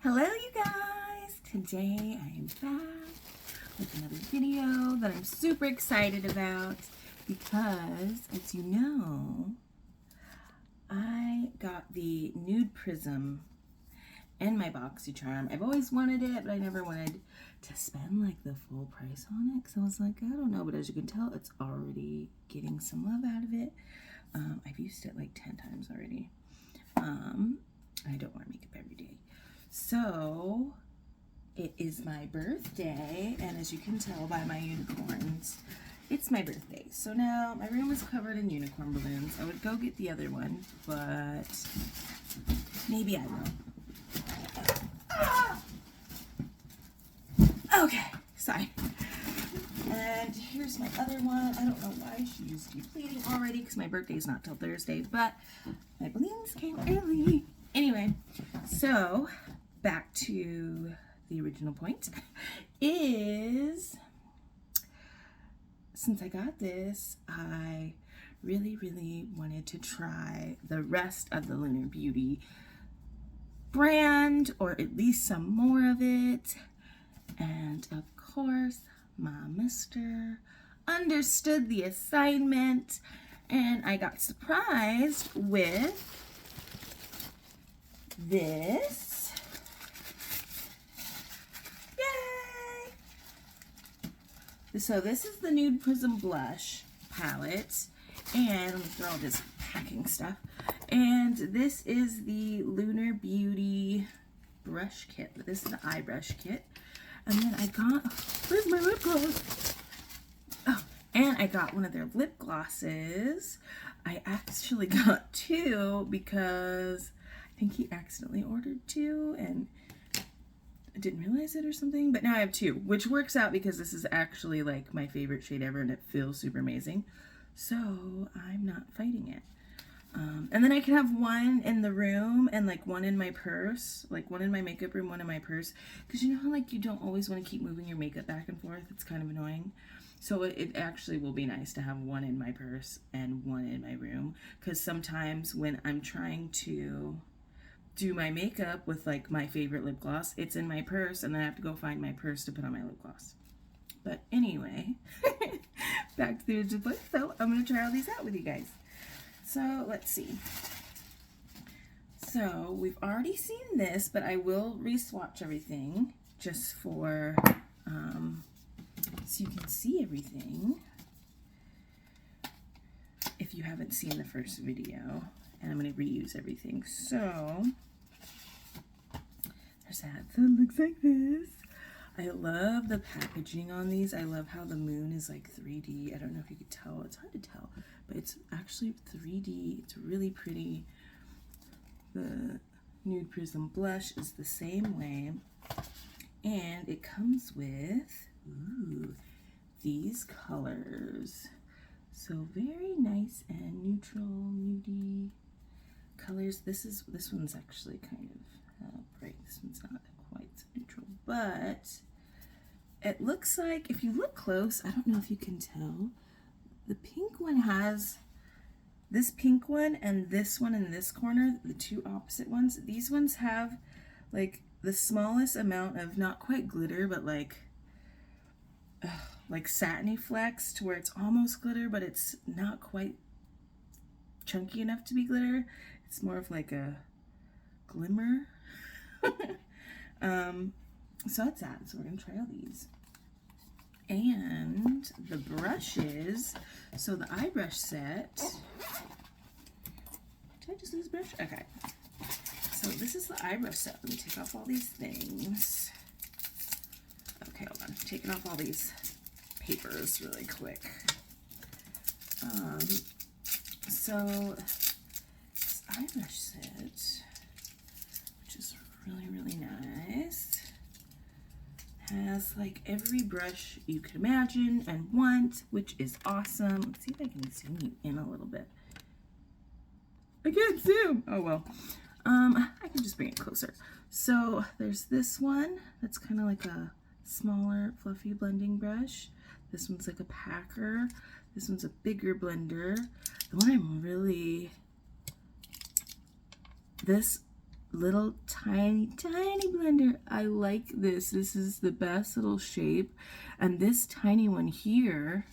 Hello you guys! Today I am back with another video that I'm super excited about because, as you know, I got the Nude Prism and my BoxyCharm. I've always wanted it, but I never wanted to spend like the full price on it because I was like, I don't know, but as you can tell, it's already getting some love out of it. I've used it like 10 times already. I don't wear makeup every day. So, it is my birthday, and as you can tell by my unicorns, it's my birthday. So now, my room is covered in unicorn balloons. I would go get the other one, but maybe I will. Okay, sorry. And here's my other one. I don't know why she's depleting already, because my birthday is not till Thursday, but my balloons came early. Anyway, so back to the original point is, since I got this, I really wanted to try the rest of the Lunar Beauty brand, or at least some more of it. And of course, my mister understood the assignment, and I got surprised with this. Yay! So this is the Nude Prism Blush palette, and let me throw all this packing stuff. And this is the Lunar Beauty brush kit. This is the eye brush kit. And then I got, where's my lip gloss? Oh, and I got one of their lip glosses. I actually got two because I think he accidentally ordered two and I didn't realize it or something. But now I have two, which works out because this is actually like my favorite shade ever and it feels super amazing. So I'm not fighting it. And then I can have one in the room and like one in my purse, like one in my makeup room, one in my purse. Because you know how like you don't always want to keep moving your makeup back and forth? It's kind of annoying. So it actually will be nice to have one in my purse and one in my room. Because sometimes when I'm trying to do my makeup with like my favorite lip gloss, it's in my purse and then I have to go find my purse to put on my lip gloss. But anyway, back to the original book. So I'm going to try all these out with you guys. So let's see. So we've already seen this, but I will re-swatch everything just for, so you can see everything if you haven't seen the first video. And I'm going to reuse everything. So there's that. So it looks like this. I love the packaging on these. I love how the moon is like 3D. I don't know if you could tell. It's hard to tell, but it's actually 3D. It's really pretty. The Nude Prism blush is the same way. And it comes with these colors. So very nice and neutral, nudie colors. This one's actually kind of bright. This one's not quite so neutral, but it looks like, if you look close, I don't know if you can tell, the pink one has this pink one and this one in this corner, the two opposite ones. These ones have like the smallest amount of, not quite glitter, but like satiny flecks to where it's almost glitter, but it's not quite chunky enough to be glitter. It's more of like a glimmer. So that's that. So we're gonna try all these. And the brushes, so the eye brush set. Did I just lose brush? Okay. So this is the eye brush set. Let me take off all these things. Okay, hold on. Taking off all these papers really quick. So this eye brush set, which is really nice, has like every brush you could imagine and want, which is awesome. Let's see if I can zoom you in a little bit. I can't zoom. Oh well. I can just bring it closer. So there's this one that's kind of like a smaller fluffy blending brush. This one's like a packer. This one's a bigger blender. The one I'm really, this little tiny blender. I like this. This is the best little shape. And this tiny one here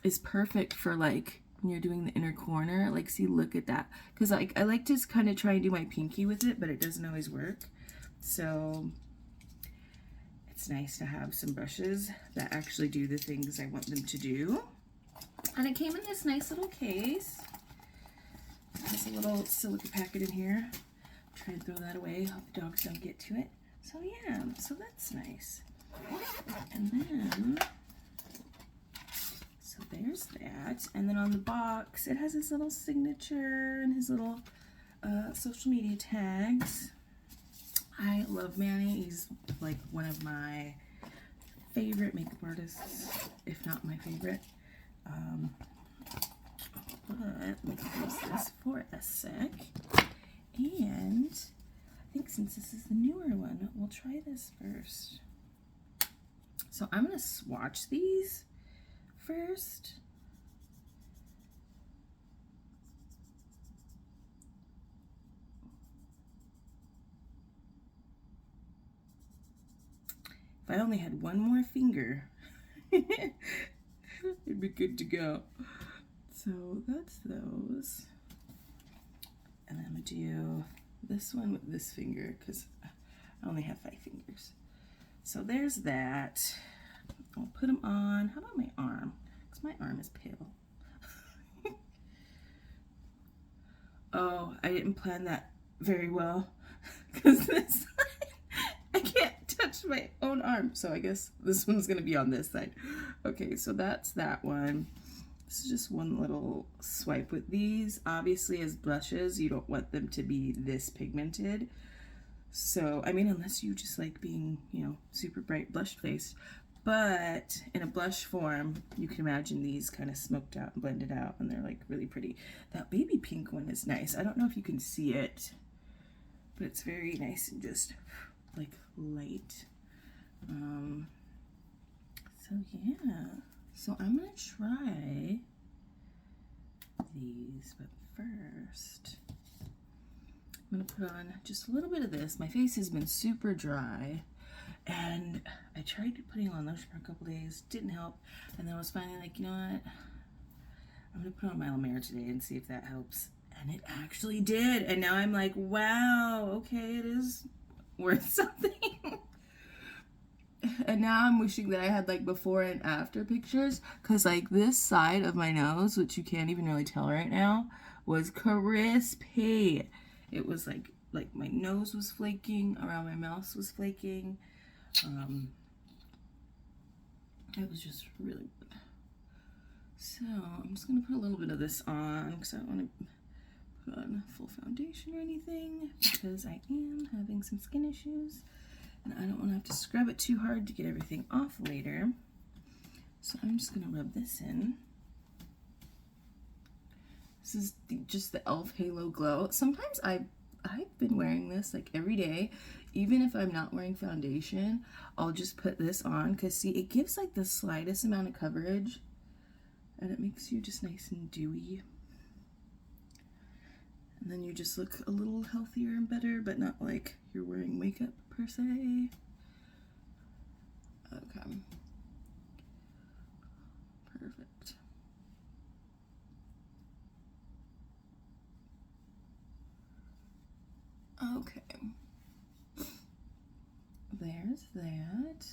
is perfect for like when you're doing the inner corner. Like, see, look at that. Because like I like to kind of try and do my pinky with it, but it doesn't always work. So it's nice to have some brushes that actually do the things I want them to do. And it came in this nice little case. There's a little silica packet in here. Try and throw that away. Hope the dogs don't get to it. So yeah, so that's nice. And then, so there's that. And then on the box, it has his little signature and his little social media tags. I love Manny. He's like one of my favorite makeup artists, if not my favorite. But let me close this for a sec. And I think since this is the newer one, we'll try this first. So I'm going to swatch these first. If I only had one more finger, it'd be good to go. So that's those. And then I'm going to do this one with this finger because I only have 5 fingers. So there's that. I'll put them on. How about my arm? Because my arm is pale. Oh, I didn't plan that very well because this I can't touch my own arm. So I guess this one's going to be on this side. Okay, so that's that one. This is just one little swipe with these. Obviously, as blushes, you don't want them to be this pigmented. So, I mean, unless you just like being, you know, super bright blush faced. But in a blush form, you can imagine these kind of smoked out and blended out, and they're like really pretty. That baby pink one is nice. I don't know if you can see it, but it's very nice and just like light. So yeah. So I'm gonna try these, but first I'm gonna put on just a little bit of this. My face has been super dry, and I tried putting on lotion for a couple days, didn't help, and then I was finally like, you know what? I'm gonna put on my La Mer today and see if that helps, and it actually did. And now I'm like, wow, okay, it is worth something. And now I'm wishing that I had like before and after pictures, because like this side of my nose, which you can't even really tell right now, was crispy. It was like my nose was flaking, around my mouth was flaking. It was just really good. So I'm just gonna put a little bit of this on because I don't want to put on full foundation or anything, because I am having some skin issues. And I don't want to have to scrub it too hard to get everything off later. So I'm just going to rub this in. This is just the e.l.f. Halo Glow. Sometimes I've been wearing this like every day. Even if I'm not wearing foundation, I'll just put this on. Because see, it gives like the slightest amount of coverage. And it makes you just nice and dewy. And then you just look a little healthier and better, but not like you're wearing makeup per se. Okay. Perfect. Okay. There's that.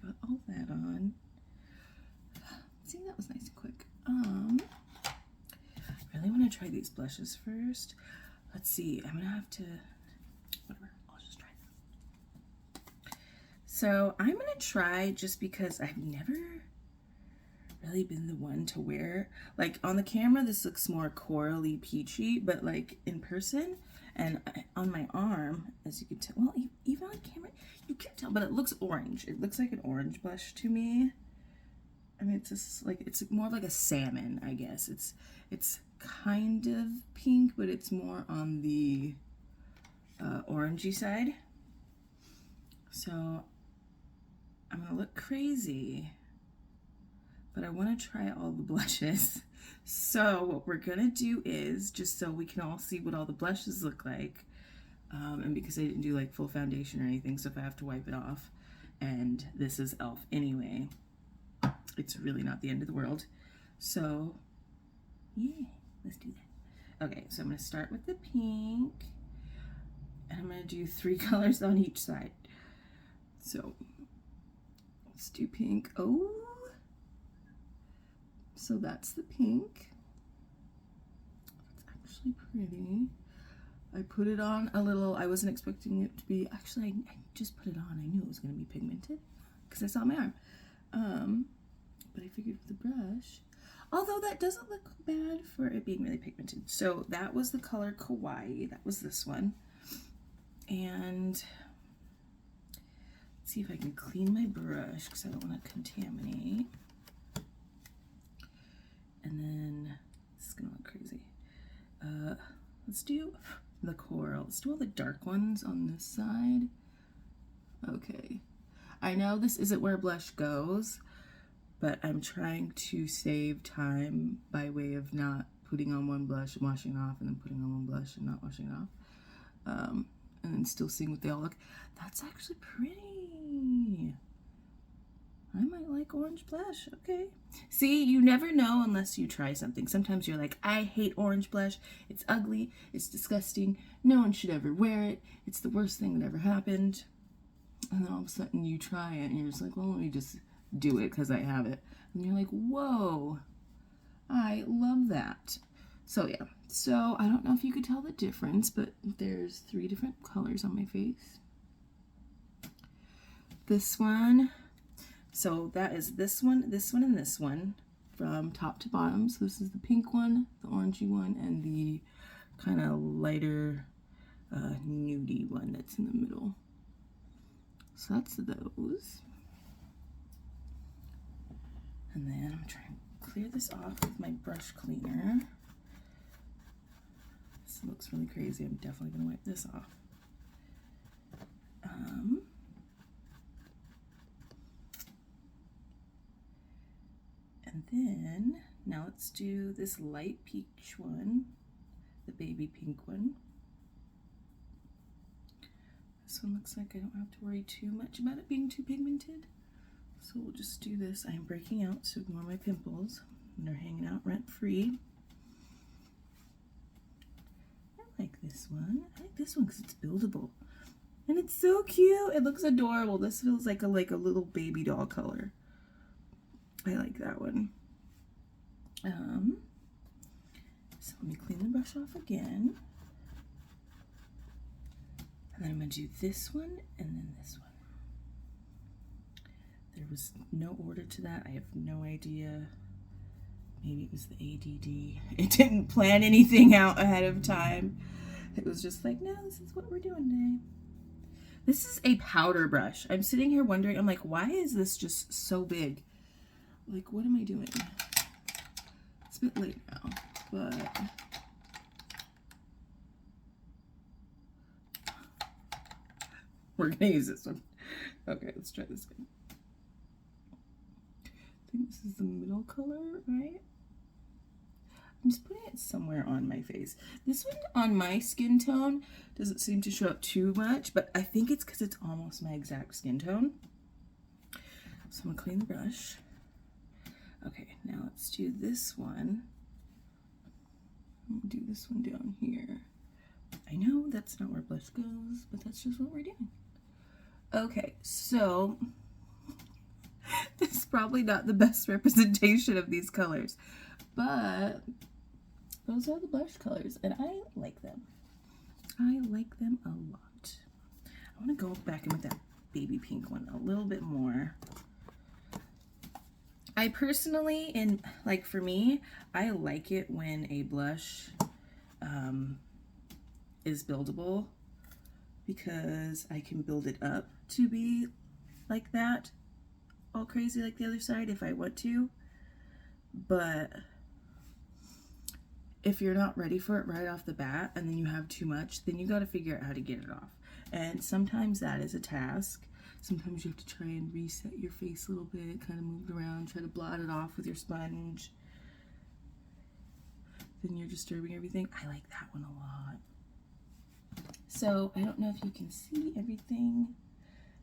Got all that on. See, that was nice and quick. I really want to try these blushes first. Let's see. I'm gonna have to. Whatever. I'll just try them. So I'm gonna try, just because I've never really been the one to wear. Like on the camera, this looks more corally peachy, but like in person and on my arm, as you can tell, well, even on camera, you can tell, but it looks orange. It looks like an orange blush to me. I mean, it's just like, it's more like a salmon, I guess. It's kind of pink, but it's more on the orangey side. So I'm gonna look crazy, but I want to try all the blushes. So what we're gonna do is, just so we can all see what all the blushes look like, And because I didn't do like full foundation or anything, so if I have to wipe it off, and this is e.l.f. anyway, it's really not the end of the world. So yeah, let's do that. Okay, so I'm going to start with the pink, and I'm going to do 3 colors on each side. So let's do pink. Oh, so that's the pink. It's actually pretty. I put it on a little, I wasn't expecting it to be, actually I just put it on. I knew it was going to be pigmented because I saw my arm. But I figured with the brush, although that doesn't look bad for it being really pigmented. So that was the color Kawaii. That was this one. And let's see if I can clean my brush because I don't want to contaminate. And then this is going to look crazy. Let's do the coral. Let's do all the dark ones on this side. Okay. I know this isn't where blush goes, but I'm trying to save time by way of not putting on one blush and washing it off, and then putting on one blush and not washing it off. And then still seeing what they all look. That's actually pretty. I might like orange blush. Okay. See, you never know unless you try something. Sometimes you're like, I hate orange blush. It's ugly. It's disgusting. No one should ever wear it. It's the worst thing that ever happened. And then all of a sudden you try it and you're just like, well, let me just do it because I have it. And you're like, whoa, I love that. So yeah, so I don't know if you could tell the difference, but there's 3 different colors on my face. This one, so that is this one, and this one from top to bottom. So this is the pink one, the orangey one, and the kind of lighter nudie one that's in the middle. So that's those. And then I'm trying to clear this off with my brush cleaner. This looks really crazy. I'm definitely going to wipe this off. And then, now let's do this light peach one, the baby pink one. This one looks like I don't have to worry too much about it being too pigmented. So we'll just do this. I am breaking out, so ignore my pimples. They're hanging out rent-free. I like this one. I like this one because it's buildable. And it's so cute. It looks adorable. This feels like a little baby doll color. I like that one. So let me clean the brush off again. And then I'm going to do this one and then this one. There was no order to that. I have no idea. Maybe it was the ADD. It didn't plan anything out ahead of time. It was just like, no, this is what we're doing today. This is a powder brush. I'm sitting here wondering, I'm like, why is this just so big? Like, what am I doing? It's a bit late now, but we're gonna use this one. Okay, let's try this one. I think this is the middle color, right? I'm just putting it somewhere on my face. This one on my skin tone doesn't seem to show up too much, but I think it's because it's almost my exact skin tone. So I'm gonna clean the brush. Okay, now let's do this one. I'm gonna do this one down here. I know that's not where blush goes, but that's just what we're doing. Okay, so this is probably not the best representation of these colors, but those are the blush colors, and I like them. I like them a lot. I want to go back in with that baby pink one a little bit more. I personally, and like for me, I like it when a blush is buildable, because I can build it up to be like that, all crazy like the other side if I want to. But if you're not ready for it right off the bat and then you have too much, then you got to figure out how to get it off. And sometimes that is a task. Sometimes you have to try and reset your face a little bit, kind of move it around, try to blot it off with your sponge. Then you're disturbing everything. I like that one a lot. So I don't know if you can see everything.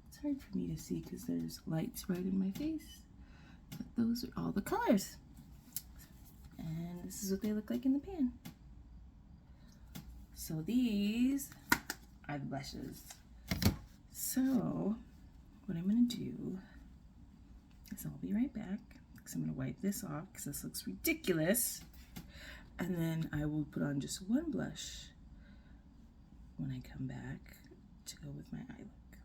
It's hard for me to see because there's lights right in my face. But those are all the colors. And this is what they look like in the pan. So these are the blushes. So what I'm going to do is I'll be right back because I'm going to wipe this off because this looks ridiculous. And then I will put on just one blush when I come back to go with my eye look.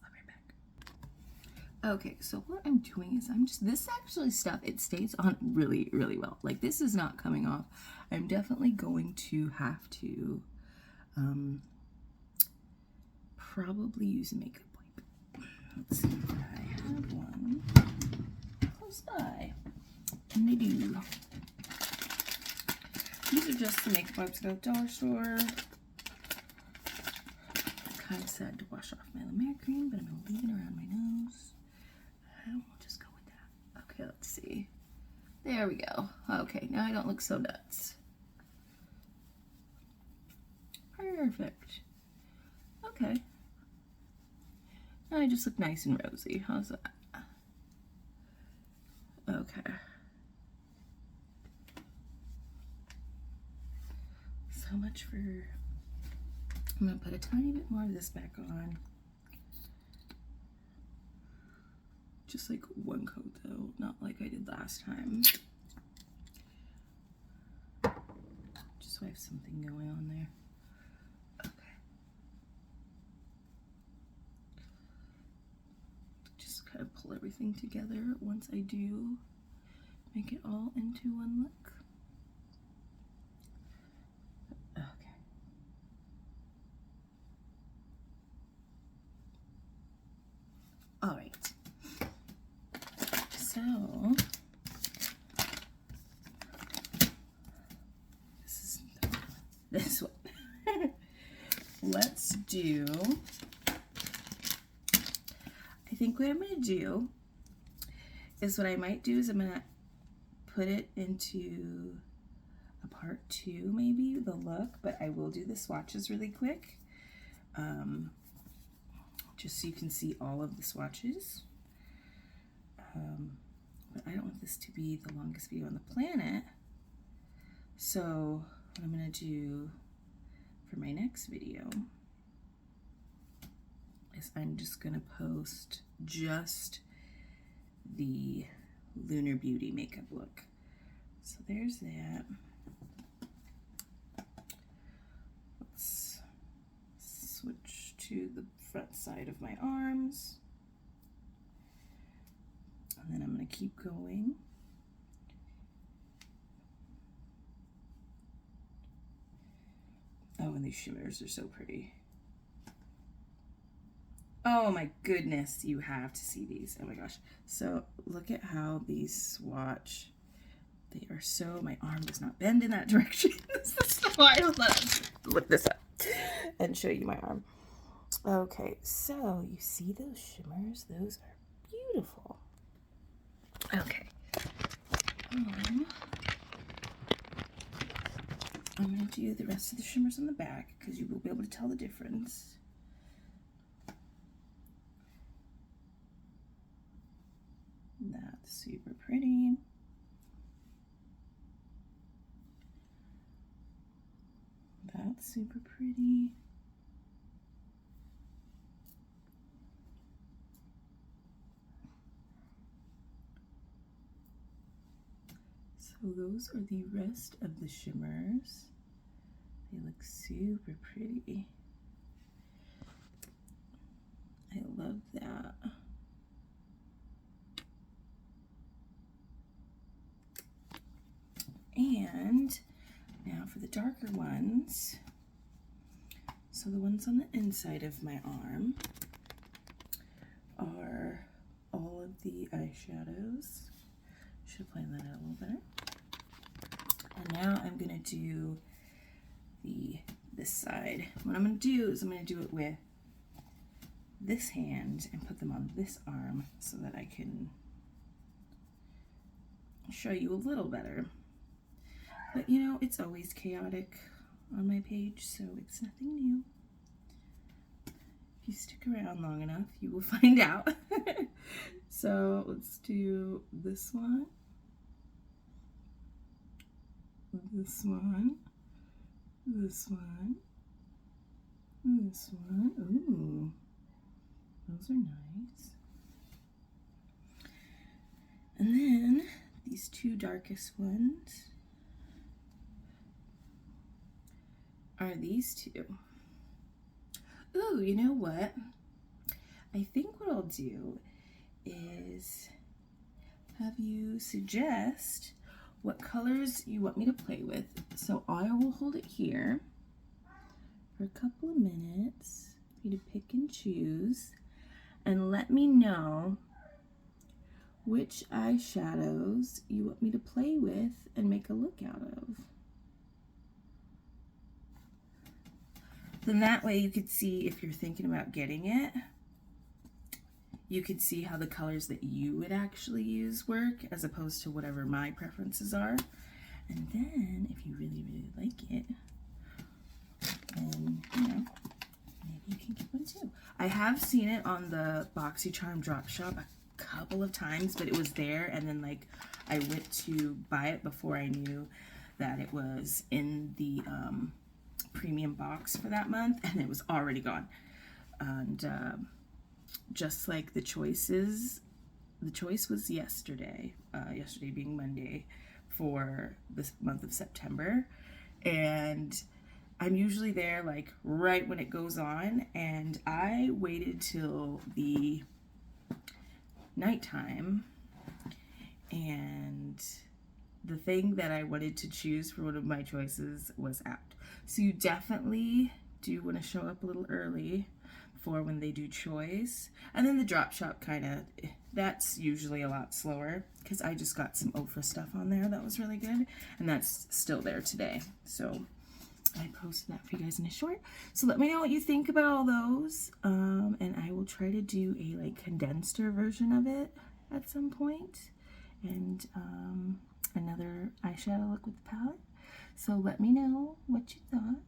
I'll be right back. Okay, so what I'm doing is this actually stuff, it stays on really, really well. Like this is not coming off. I'm definitely going to have to probably use a makeup wipe. Let's see if I have one close by. And they do. These are just the makeup wipes at the dollar store. I'm kind of sad to wash off my La Mer cream, but I'm going to leave it around my nose. And we'll just go with that. Okay, let's see. There we go. Okay, now I don't look so nuts. Perfect. Okay. Now I just look nice and rosy. How's that? Okay. So much for... I'm going to put a tiny bit more of this back on. Just like one coat though, not like I did last time. Just so I have something going on there. Okay. Just kind of pull everything together once I do make it all into one look. Okay. All right. So, this one. Let's do, I think what I'm going to do is what I might do is I'm going to put it into a part 2, maybe, the look, but I will do the swatches really quick, just so you can see all of the swatches. But I don't want this to be the longest video on the planet. So what I'm going to do for my next video is I'm just going to post just the Lunar Beauty makeup look. So there's that. Let's switch to the front side of my arms. And then I'm going to keep going. Oh, and these shimmers are so pretty. Oh my goodness, you have to see these. Oh my gosh. So look at how these swatch. They are so, my arm does not bend in that direction. This is why I look this up and show you my arm. Okay, so you see those shimmers? Those are beautiful. Okay. I'm going to do the rest of the shimmers on the back because you will be able to tell the difference. That's super pretty. That's super pretty. So those are the rest of the shimmers. They look super pretty. I love that. And now for the darker ones. So the ones on the inside of my arm are all of the eyeshadows. Should have planned that out a little better. And now I'm gonna do this side. What I'm gonna do is I'm gonna do it with this hand and put them on this arm so that I can show you a little better. But you know, it's always chaotic on my page, so it's nothing new. If you stick around long enough, you will find out. So let's do this one, this one, this one, this one. Ooh, those are nice. And then these two darkest ones are these two. Ooh, you know what? I think what I'll do is have you suggest what colors you want me to play with. So I will hold it here for a couple of minutes for you to pick and choose, and let me know which eyeshadows you want me to play with and make a look out of. Then that way you could see, if you're thinking about getting it, you could see how the colors that you would actually use work as opposed to whatever my preferences are. And then if you really, really like it, then, you know, maybe you can get one too. I have seen it on the BoxyCharm drop shop a couple of times, but it was there, and then like I went to buy it before I knew that it was in the premium box for that month, and it was already gone. And just like the choices, the choice was yesterday, yesterday being Monday, for this month of September, and I'm usually there like right when it goes on, and I waited till the nighttime, and the thing that I wanted to choose for one of my choices was out. So you definitely do want to show up a little early for when they do choice. And then the drop shop kind of, that's usually a lot slower, because I just got some Ofra stuff on there that was really good, and that's still there today. So I posted that for you guys in a short. So let me know what you think about all those, and I will try to do a like condenser version of it at some point, and another eyeshadow look with the palette. So let me know what you thought,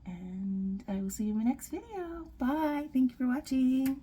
and I will see you in my next video. Bye. Thank you for watching.